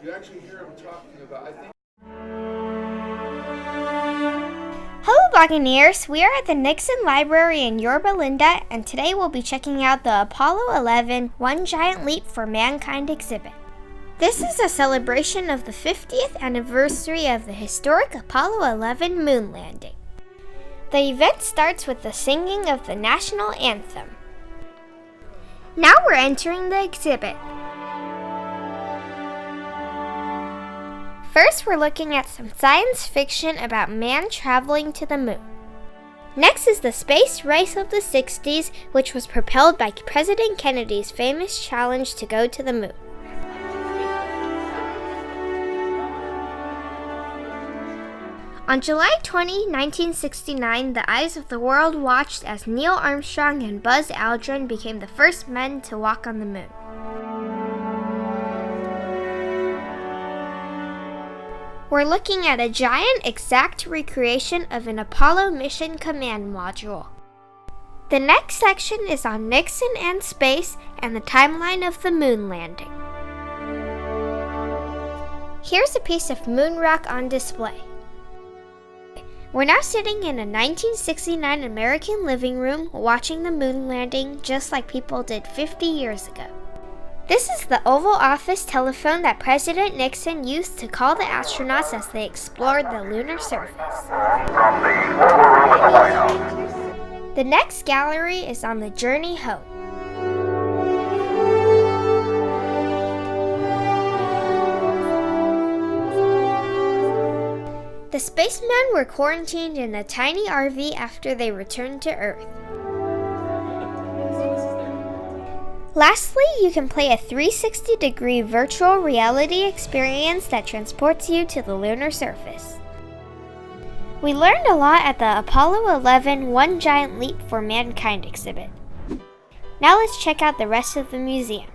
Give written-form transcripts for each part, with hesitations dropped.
You actually hear him talking about, I think. Hello Buccaneers, we are at the Nixon Library in Yorba, Linda, and today we'll be checking out the Apollo 11 One Giant Leap for Mankind exhibit. This is a celebration of the 50th anniversary of the historic Apollo 11 moon landing. The event starts with the singing of the national anthem. Now we're entering the exhibit. First, we're looking at some science fiction about man traveling to the moon. Next is the space race of the 60s, which was propelled by President Kennedy's famous challenge to go to the moon. On July 20, 1969, the eyes of the world watched as Neil Armstrong and Buzz Aldrin became the first men to walk on the moon. We're looking at a giant, exact recreation of an Apollo mission command module. The next section is on Nixon and space and the timeline of the moon landing. Here's a piece of moon rock on display. We're now sitting in a 1969 American living room watching the moon landing just like people did 50 years ago. This is the Oval Office telephone that President Nixon used to call the astronauts as they explored the lunar surface. From the Oval Room at the White House. The next gallery is on the journey home. The spacemen were quarantined in a tiny RV after they returned to Earth. Lastly, you can play a 360-degree virtual reality experience that transports you to the lunar surface. We learned a lot at the Apollo 11 One Giant Leap for Mankind exhibit. Now let's check out the rest of the museum.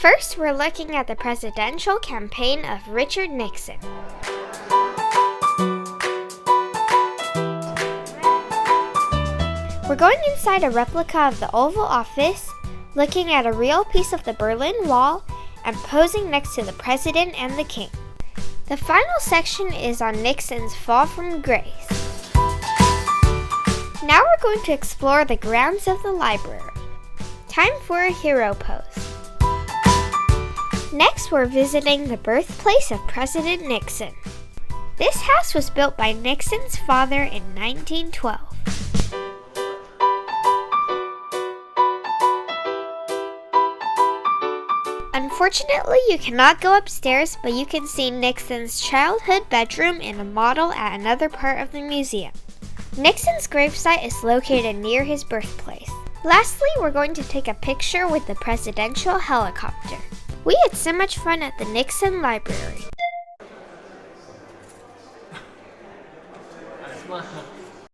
First, we're looking at the presidential campaign of Richard Nixon. We're going inside a replica of the Oval Office, looking at a real piece of the Berlin Wall, and posing next to the President and the King. The final section is on Nixon's fall from grace. Now we're going to explore the grounds of the library. Time for a hero pose. Next, we're visiting the birthplace of President Nixon. This house was built by Nixon's father in 1912. Unfortunately, you cannot go upstairs, but you can see Nixon's childhood bedroom and a model at another part of the museum. Nixon's gravesite is located near his birthplace. Lastly, we're going to take a picture with the presidential helicopter. We had so much fun at the Nixon Library.